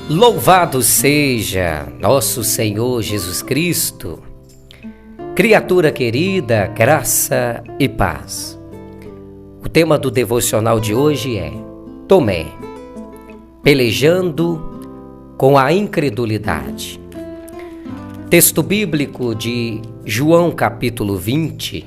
Louvado seja nosso Senhor Jesus Cristo. Criatura querida, graça e paz. O tema do devocional de hoje é Tomé, pelejando com a incredulidade. Texto bíblico de João capítulo 20,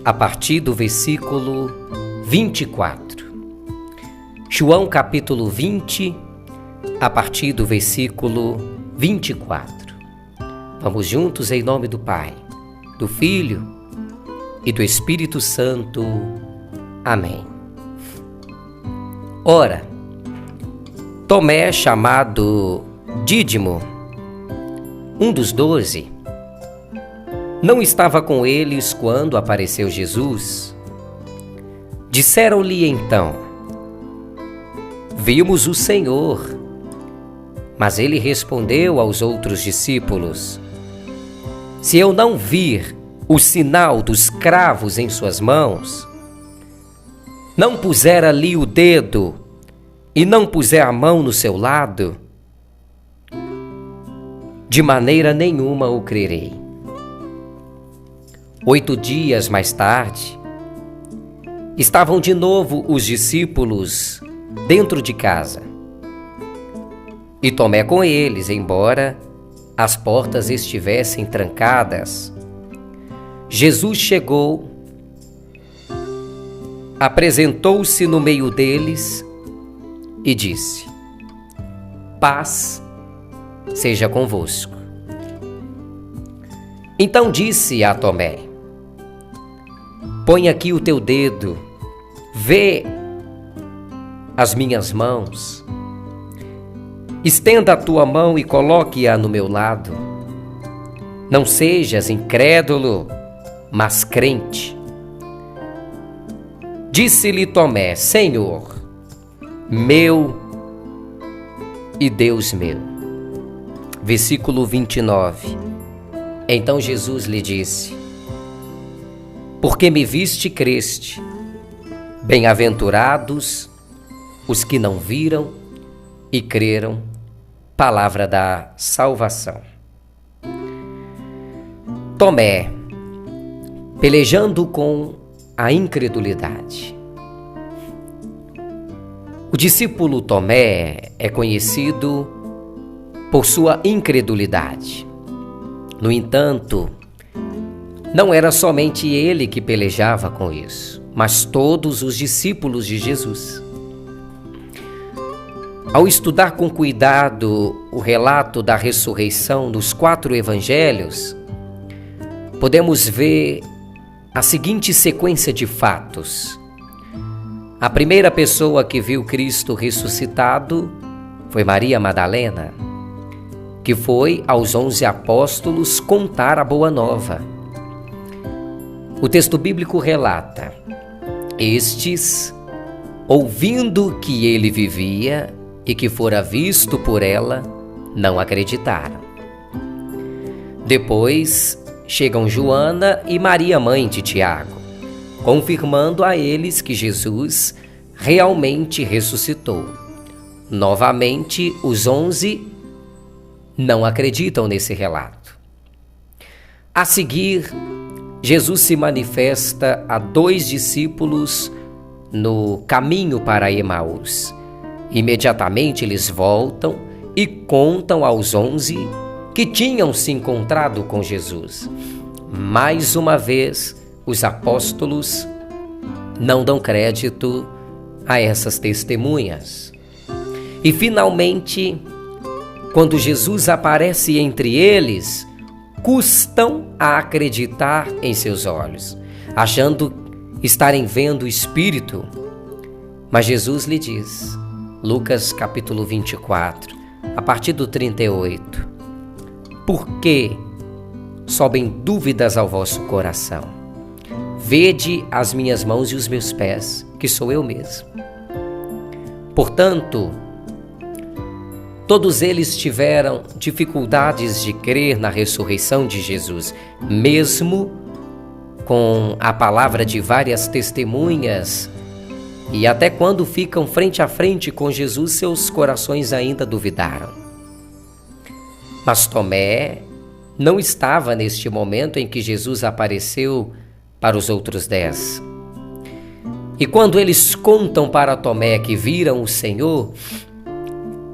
a partir do versículo 24. João capítulo 20, a partir do versículo 24. Vamos juntos em nome do Pai, do Filho e do Espírito Santo. Amém. Ora, Tomé, chamado Dídimo, um dos 12, não estava com eles quando apareceu Jesus. Disseram-lhe então: Vimos o Senhor. Mas ele respondeu aos outros discípulos: Se eu não vir o sinal dos cravos em suas mãos, não puser ali o dedo e não puser a mão no seu lado, de maneira nenhuma o crerei. 8 dias mais tarde, estavam de novo os discípulos dentro de casa, e Tomé com eles, embora as portas estivessem trancadas. Jesus chegou, apresentou-se no meio deles e disse: Paz seja convosco. Então disse a Tomé: Põe aqui o teu dedo, vê as minhas mãos. Estenda a tua mão e coloque-a no meu lado. Não sejas incrédulo, mas crente. Disse-lhe Tomé: Senhor meu e Deus meu. Versículo 29. Então Jesus lhe disse: Porque me viste, creste. Bem-aventurados os que não viram e creram. Palavra da salvação. Tomé, pelejando com a incredulidade. O discípulo Tomé é conhecido por sua incredulidade. No entanto, não era somente ele que pelejava com isso, mas todos os discípulos de Jesus. Ao estudar com cuidado o relato da ressurreição nos 4 evangelhos, podemos ver a seguinte sequência de fatos. A primeira pessoa que viu Cristo ressuscitado foi Maria Madalena, que foi aos 11 apóstolos contar a boa nova. O texto bíblico relata: Estes, ouvindo que ele vivia e que fora visto por ela, não acreditaram. Depois chegam Joana e Maria, mãe de Tiago, confirmando a eles que Jesus realmente ressuscitou. Novamente, os 11 não acreditam nesse relato. A seguir, Jesus se manifesta a 2 discípulos no caminho para Emaús. Imediatamente eles voltam e contam aos 11 que tinham se encontrado com Jesus. Mais uma vez, os apóstolos não dão crédito a essas testemunhas. E finalmente, quando Jesus aparece entre eles, custam a acreditar em seus olhos, achando estarem vendo o Espírito. Mas Jesus lhe diz, Lucas capítulo 24, a partir do 38, Por que sobem dúvidas ao vosso coração? Vede as minhas mãos e os meus pés, que sou eu mesmo. Portanto, todos eles tiveram dificuldades de crer na ressurreição de Jesus, mesmo com a palavra de várias testemunhas E até quando ficam frente a frente com Jesus, seus corações ainda duvidaram. Mas Tomé não estava neste momento em que Jesus apareceu para os outros 10. E quando eles contam para Tomé que viram o Senhor,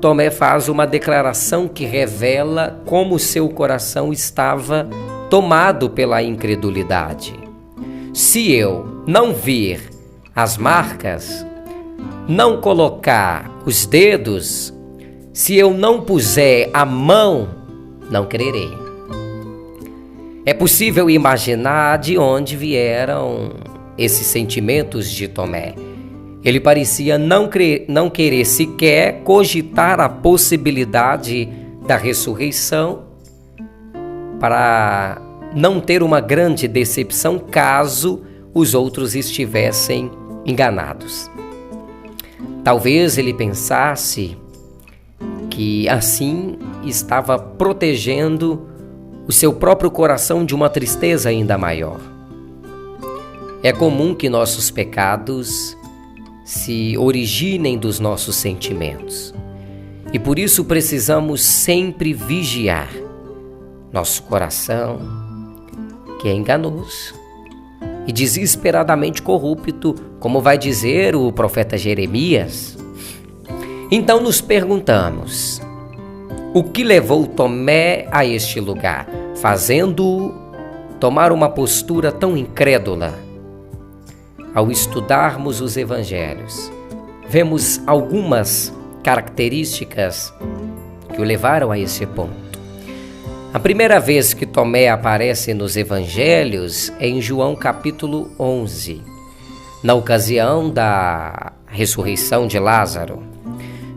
Tomé faz uma declaração que revela como seu coração estava tomado pela incredulidade. Se eu não vir as marcas, não colocar os dedos, se eu não puser a mão, não crerei. É possível imaginar de onde vieram esses sentimentos de Tomé. Ele parecia não querer sequer cogitar a possibilidade da ressurreição, para não ter uma grande decepção caso os outros estivessem enganados. Talvez ele pensasse que assim estava protegendo o seu próprio coração de uma tristeza ainda maior. É comum que nossos pecados se originem dos nossos sentimentos. E por isso precisamos sempre vigiar nosso coração, que é enganoso e desesperadamente corrupto, como vai dizer o profeta Jeremias. Então nos perguntamos, o que levou Tomé a este lugar, fazendo-o tomar uma postura tão incrédula? Ao estudarmos os evangelhos, vemos algumas características que o levaram a esse ponto. A primeira vez que Tomé aparece nos evangelhos é em João capítulo 11, na ocasião da ressurreição de Lázaro.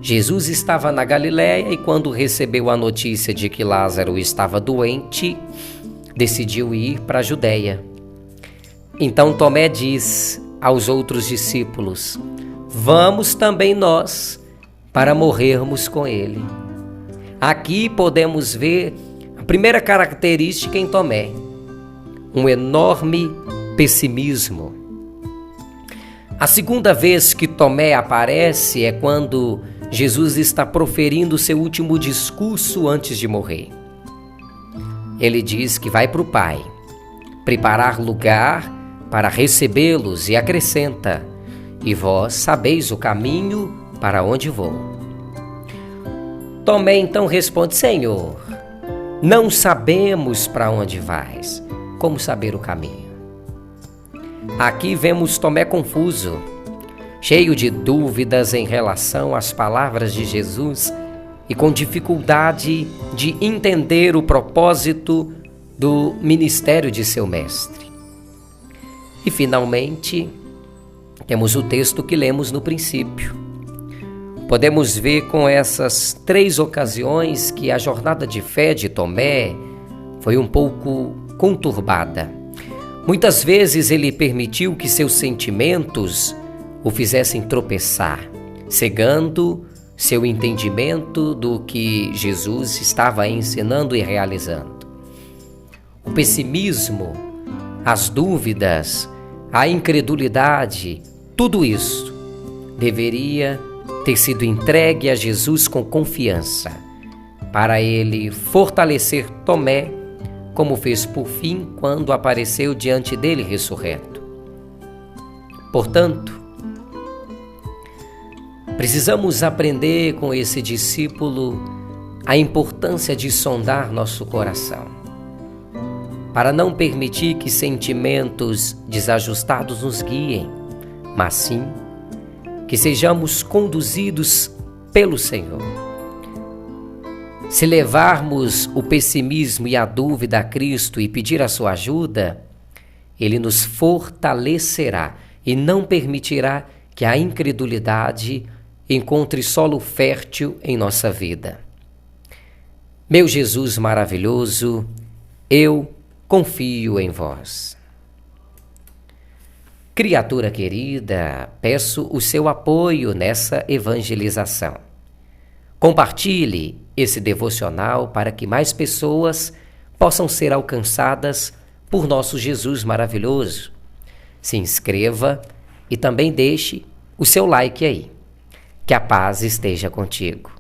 Jesus estava na Galiléia e quando recebeu a notícia de que Lázaro estava doente, decidiu ir para a Judéia. Então Tomé diz aos outros discípulos: vamos também nós para morrermos com ele. Aqui podemos ver a primeira característica em Tomé, um enorme pessimismo. A segunda vez que Tomé aparece é quando Jesus está proferindo seu último discurso antes de morrer. Ele diz que vai para o Pai, preparar lugar para recebê-los e acrescenta: e vós sabeis o caminho para onde vou. Tomé então responde: Senhor, não sabemos para onde vais, como saber o caminho? Aqui vemos Tomé confuso, cheio de dúvidas em relação às palavras de Jesus e com dificuldade de entender o propósito do ministério de seu mestre. E finalmente, temos o texto que lemos no princípio. Podemos ver com essas 3 ocasiões que a jornada de fé de Tomé foi um pouco conturbada. Muitas vezes ele permitiu que seus sentimentos o fizessem tropeçar, cegando seu entendimento do que Jesus estava ensinando e realizando. O pessimismo, as dúvidas, a incredulidade, tudo isso deveria ter sido entregue a Jesus com confiança, para ele fortalecer Tomé, como fez por fim quando apareceu diante dele ressurreto. Portanto, precisamos aprender com esse discípulo a importância de sondar nosso coração, para não permitir que sentimentos desajustados nos guiem, mas sim que sejamos conduzidos pelo Senhor. Se levarmos o pessimismo e a dúvida a Cristo e pedir a sua ajuda, Ele nos fortalecerá e não permitirá que a incredulidade encontre solo fértil em nossa vida. Meu Jesus maravilhoso, eu confio em vós. Criatura querida, peço o seu apoio nessa evangelização. Compartilhe esse devocional para que mais pessoas possam ser alcançadas por nosso Jesus maravilhoso. Se inscreva e também deixe o seu like aí. Que a paz esteja contigo.